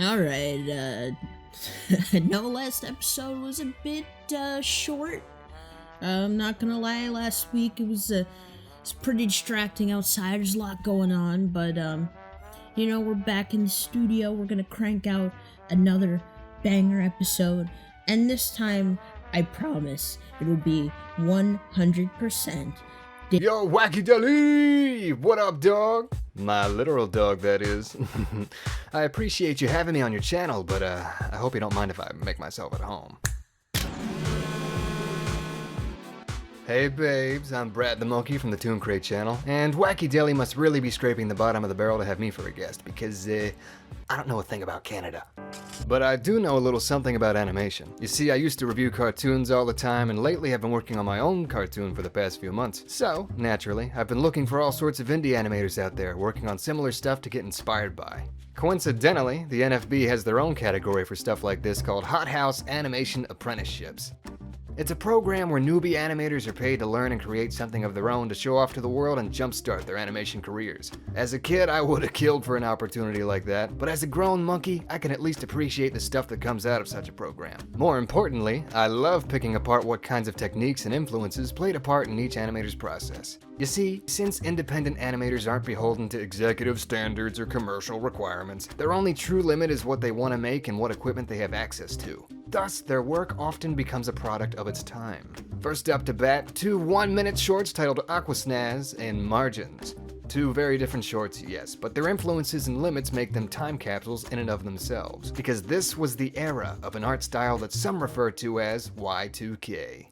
Alright, no, last episode was a bit, short. I'm not gonna lie, last week it was pretty distracting outside, there's a lot going on, but, we're back in the studio, we're gonna crank out another banger episode, and this time, I promise, it'll be 100%. Yo, Wacky Deli! What up, dog? My literal dog, that is. I appreciate you having me on your channel, but I hope you don't mind if I make myself at home. Hey babes, I'm Brad the Monkey from the ToonCrate channel, and Wacky Deli must really be scraping the bottom of the barrel to have me for a guest, because, I don't know a thing about Canada. But I do know a little something about animation. You see, I used to review cartoons all the time, and lately I've been working on my own cartoon for the past few months. So, naturally, I've been looking for all sorts of indie animators out there, working on similar stuff to get inspired by. Coincidentally, the NFB has their own category for stuff like this called Hothouse Animation Apprenticeships. It's a program where newbie animators are paid to learn and create something of their own to show off to the world and jumpstart their animation careers. As a kid, I would have killed for an opportunity like that, but as a grown monkey, I can at least appreciate the stuff that comes out of such a program. More importantly, I love picking apart what kinds of techniques and influences played a part in each animator's process. You see, since independent animators aren't beholden to executive standards or commercial requirements, their only true limit is what they want to make and what equipment they have access to. Thus, their work often becomes a product of its time. First up to bat, two 1-minute shorts titled Aqua Snazz and Margins. Two very different shorts, yes, but their influences and limits make them time capsules in and of themselves, because this was the era of an art style that some refer to as Y2K.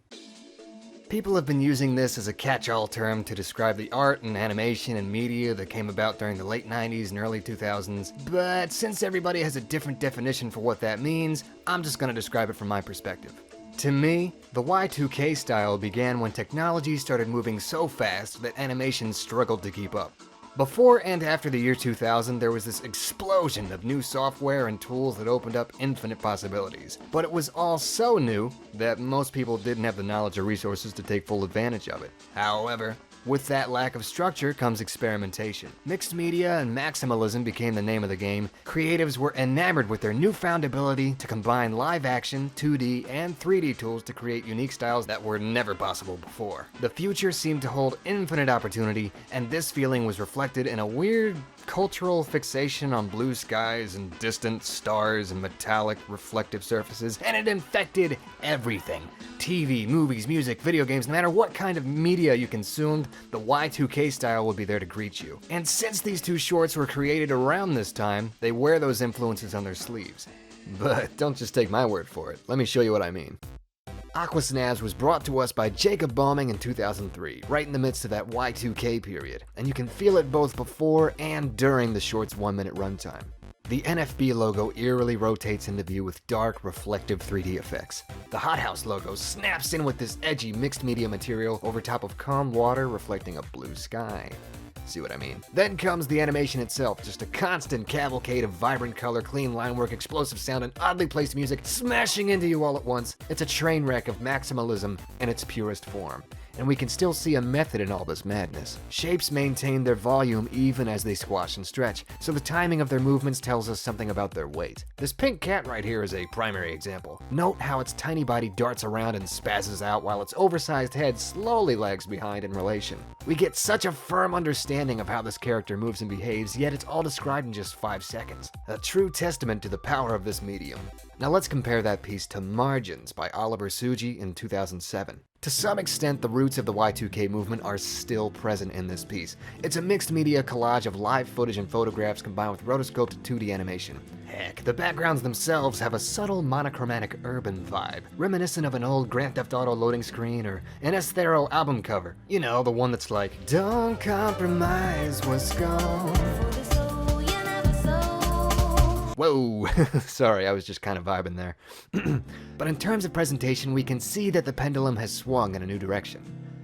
People have been using this as a catch-all term to describe the art and animation and media that came about during the late 90s and early 2000s, but since everybody has a different definition for what that means, I'm just going to describe it from my perspective. To me, the Y2K style began when technology started moving so fast that animation struggled to keep up. Before and after the year 2000, there was this explosion of new software and tools that opened up infinite possibilities. But it was all so new that most people didn't have the knowledge or resources to take full advantage of it. However, with that lack of structure comes experimentation. Mixed media and maximalism became the name of the game. Creatives were enamored with their newfound ability to combine live action, 2D, and 3D tools to create unique styles that were never possible before. The future seemed to hold infinite opportunity, and this feeling was reflected in a weird cultural fixation on blue skies and distant stars and metallic reflective surfaces, and it infected everything. TV, movies, music, video games, no matter what kind of media you consumed, the Y2K style would be there to greet you. And since these two shorts were created around this time, they wear those influences on their sleeves. But don't just take my word for it, let me show you what I mean. Aqua Snazz was brought to us by Jacob Bombing in 2003, right in the midst of that Y2K period, and you can feel it both before and during the short's 1-minute runtime. The NFB logo eerily rotates into view with dark, reflective 3D effects. The Hothouse logo snaps in with this edgy mixed media material over top of calm water reflecting a blue sky. See what I mean? Then comes the animation itself, just a constant cavalcade of vibrant color, clean line work, explosive sound, and oddly placed music smashing into you all at once. It's a train wreck of maximalism in its purest form. And we can still see a method in all this madness. Shapes maintain their volume even as they squash and stretch, so the timing of their movements tells us something about their weight. This pink cat right here is a primary example. Note how its tiny body darts around and spazzes out while its oversized head slowly lags behind in relation. We get such a firm understanding of how this character moves and behaves, yet it's all described in just 5 seconds. A true testament to the power of this medium. Now let's compare that piece to Margins by Oliver Suji in 2007. To some extent, the roots of the Y2K movement are still present in this piece. It's a mixed media collage of live footage and photographs combined with rotoscoped 2D animation. Heck, the backgrounds themselves have a subtle monochromatic urban vibe, reminiscent of an old Grand Theft Auto loading screen or an Esthero album cover. You know, the one that's like, "Don't compromise what's gone." Whoa, sorry, I was just kind of vibing there. But in terms of presentation, we can see that the pendulum has swung in a new direction.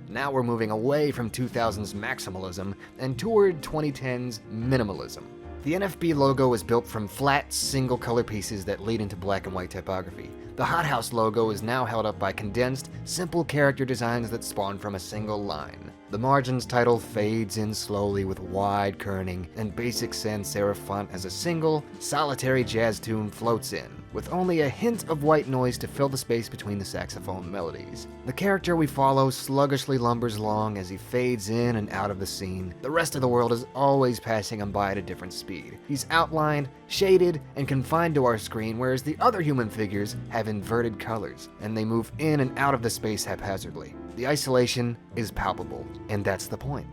Now we're moving away from 2000's maximalism and toward 2010's minimalism. The NFB logo is built from flat, single-color pieces that lead into black and white typography. The Hothouse logo is now held up by condensed, simple character designs that spawn from a single line. The margins title fades in slowly with wide kerning, and basic sans serif font as a single, solitary jazz tune floats in, with only a hint of white noise to fill the space between the saxophone melodies. The character we follow sluggishly lumbers along as he fades in and out of the scene. The rest of the world is always passing him by at a different speed. He's outlined, shaded, and confined to our screen, whereas the other human figures have inverted colors, and they move in and out of the space haphazardly. The isolation is palpable, and that's the point.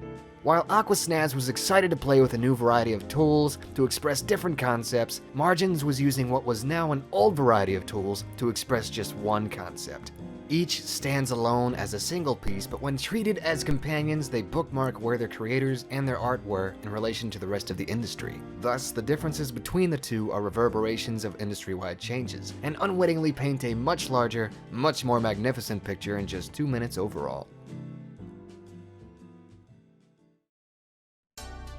While Aqua Snazz was excited to play with a new variety of tools to express different concepts, Margins was using what was now an old variety of tools to express just one concept. Each stands alone as a single piece, but when treated as companions, they bookmark where their creators and their art were in relation to the rest of the industry. Thus, the differences between the two are reverberations of industry-wide changes, and unwittingly paint a much larger, much more magnificent picture in just 2 minutes overall.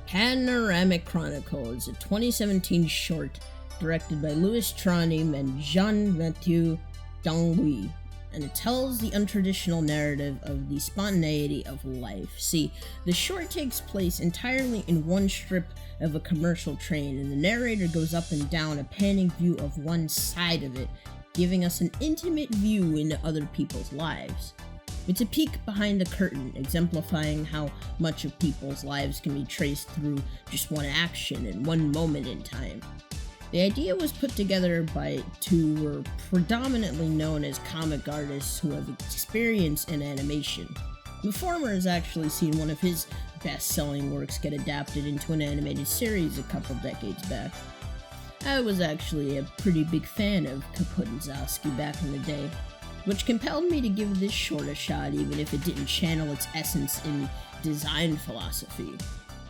Panoramic Chronicle is a 2017 short directed by Louis Tronim and Jean-Mathieu Dangui, and it tells the untraditional narrative of the spontaneity of life. See, the short takes place entirely in one strip of a commercial train, and the narrator goes up and down a panning view of one side of it, giving us an intimate view into other people's lives. It's a peek behind the curtain, exemplifying how much of people's lives can be traced through just one action and one moment in time. The idea was put together by two who were predominantly known as comic artists who have experience in animation. The former has actually seen one of his best-selling works get adapted into an animated series a couple decades back. I was actually a pretty big fan of Kaput back in the day, which compelled me to give this short a shot even if it didn't channel its essence in design philosophy.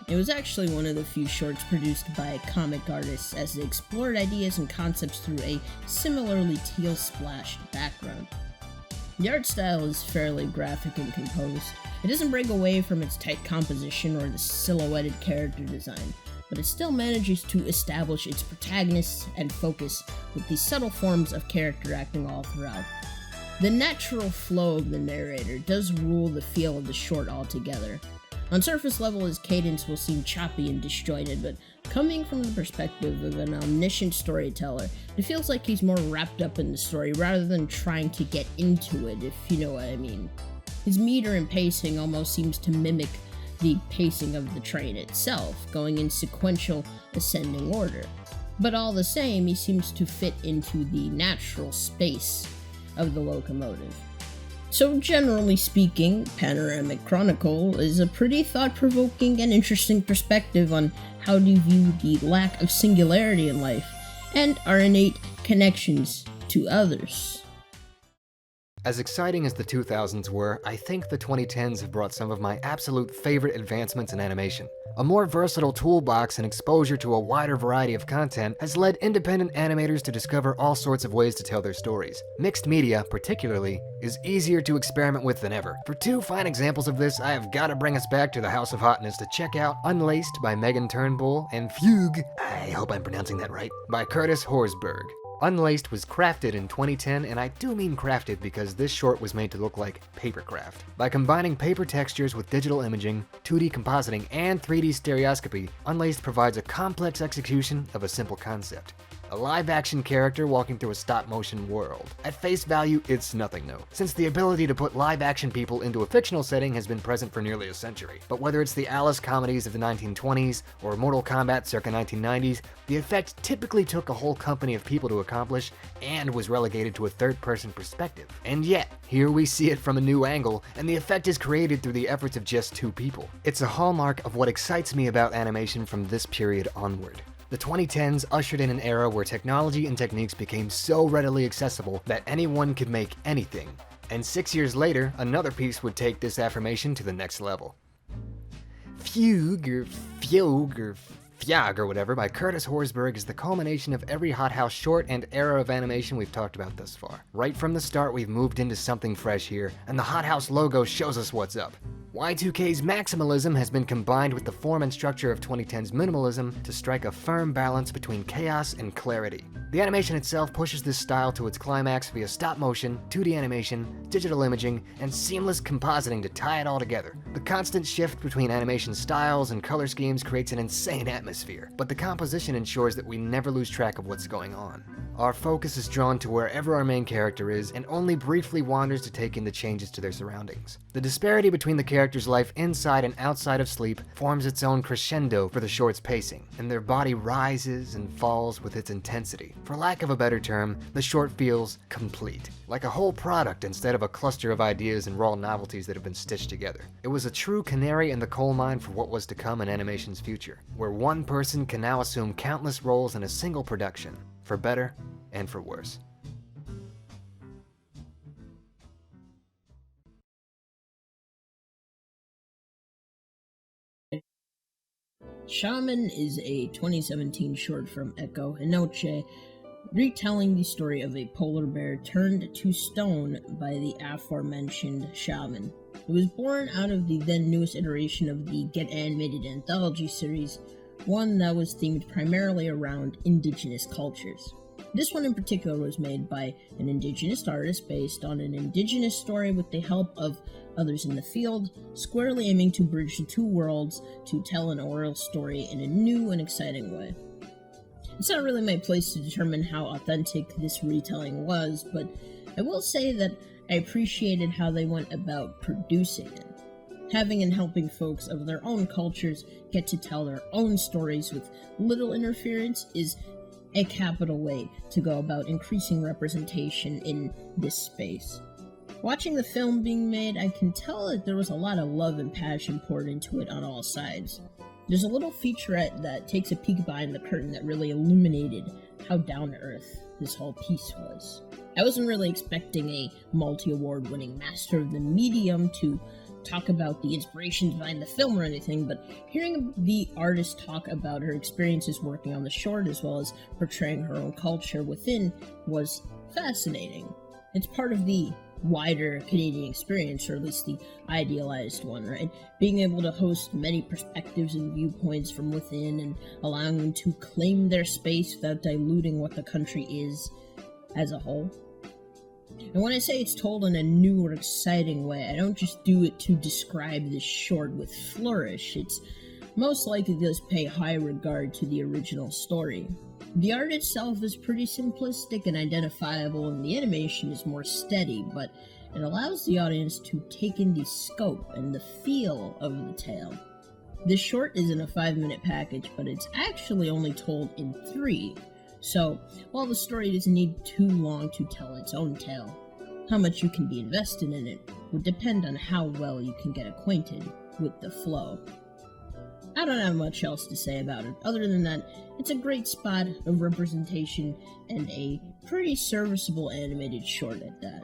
It was actually one of the few shorts produced by comic artists as they explored ideas and concepts through a similarly teal-splashed background. The art style is fairly graphic and composed. It doesn't break away from its tight composition or the silhouetted character design, but it still manages to establish its protagonists and focus with these subtle forms of character acting all throughout. The natural flow of the narrator does rule the feel of the short altogether. On surface level, his cadence will seem choppy and disjointed, but coming from the perspective of an omniscient storyteller, it feels like he's more wrapped up in the story rather than trying to get into it, if you know what I mean. His meter and pacing almost seems to mimic the pacing of the train itself, going in sequential ascending order. But all the same, he seems to fit into the natural space of the locomotive. So generally speaking, Panoramic Chronicle is a pretty thought-provoking and interesting perspective on how to view the lack of singularity in life and our innate connections to others. As exciting as the 2000s were, I think the 2010s have brought some of my absolute favorite advancements in animation. A more versatile toolbox and exposure to a wider variety of content has led independent animators to discover all sorts of ways to tell their stories. Mixed media, particularly, is easier to experiment with than ever. For two fine examples of this, I have got to bring us back to the House of Hotness to check out Unlaced by Megan Turnbull and Fugue, I hope I'm pronouncing that right, by Curtis Horsberg. Unlaced was crafted in 2010, and I do mean crafted because this short was made to look like papercraft. By combining paper textures with digital imaging, 2D compositing, and 3D stereoscopy, Unlaced provides a complex execution of a simple concept. A live-action character walking through a stop-motion world. At face value, it's nothing new, since the ability to put live-action people into a fictional setting has been present for nearly a century. But whether it's the Alice comedies of the 1920s or Mortal Kombat circa 1990s, the effect typically took a whole company of people to accomplish and was relegated to a third-person perspective. And yet, here we see it from a new angle, and the effect is created through the efforts of just two people. It's a hallmark of what excites me about animation from this period onward. The 2010s ushered in an era where technology and techniques became so readily accessible that anyone could make anything. And 6 years later, another piece would take this affirmation to the next level. Fugue or Fjag or whatever by Curtis Horsberg is the culmination of every Hothouse short and era of animation we've talked about thus far. Right from the start, we've moved into something fresh here, and the Hothouse logo shows us what's up. Y2K's maximalism has been combined with the form and structure of 2010's minimalism to strike a firm balance between chaos and clarity. The animation itself pushes this style to its climax via stop motion, 2D animation, digital imaging, and seamless compositing to tie it all together. The constant shift between animation styles and color schemes creates an insane atmosphere, but the composition ensures that we never lose track of what's going on. Our focus is drawn to wherever our main character is and only briefly wanders to take in the changes to their surroundings. The disparity between the character's life inside and outside of sleep forms its own crescendo for the short's pacing, and their body rises and falls with its intensity. For lack of a better term, the short feels complete, like a whole product instead of a cluster of ideas and raw novelties that have been stitched together. It was a true canary in the coal mine for what was to come in animation's future, where one person can now assume countless roles in a single production, for better and for worse. Shaman is a 2017 short from Echo and Noche, retelling the story of a polar bear turned to stone by the aforementioned Shaman. It was born out of the then newest iteration of the Get Animated anthology series, one that was themed primarily around indigenous cultures. This one in particular was made by an indigenous artist based on an indigenous story with the help of others in the field, squarely aiming to bridge the two worlds to tell an oral story in a new and exciting way. It's not really my place to determine how authentic this retelling was, but I will say that I appreciated how they went about producing it. Having and helping folks of their own cultures get to tell their own stories with little interference is a capital way to go about increasing representation in this space. Watching the film being made, I can tell that there was a lot of love and passion poured into it on all sides. There's a little featurette that takes a peek behind the curtain that really illuminated how down-to-earth this whole piece was. I wasn't really expecting a multi-award winning master of the medium to talk about the inspirations behind the film or anything, but hearing the artist talk about her experiences working on the short as well as portraying her own culture within was fascinating. It's part of the wider Canadian experience, or at least the idealized one, right? Being able to host many perspectives and viewpoints from within and allowing them to claim their space without diluting what the country is as a whole. And when I say it's told in a new or exciting way, I don't just do it to describe this short with flourish. It's most likely does pay high regard to the original story. The art itself is pretty simplistic and identifiable, and the animation is more steady, but it allows the audience to take in the scope and the feel of the tale. This short isn't a 5-minute package, but it's actually only told in 3. So, while the story doesn't need too long to tell its own tale, how much you can be invested in it would depend on how well you can get acquainted with the flow. I don't have much else to say about it, other than that it's a great spot of representation and a pretty serviceable animated short at that.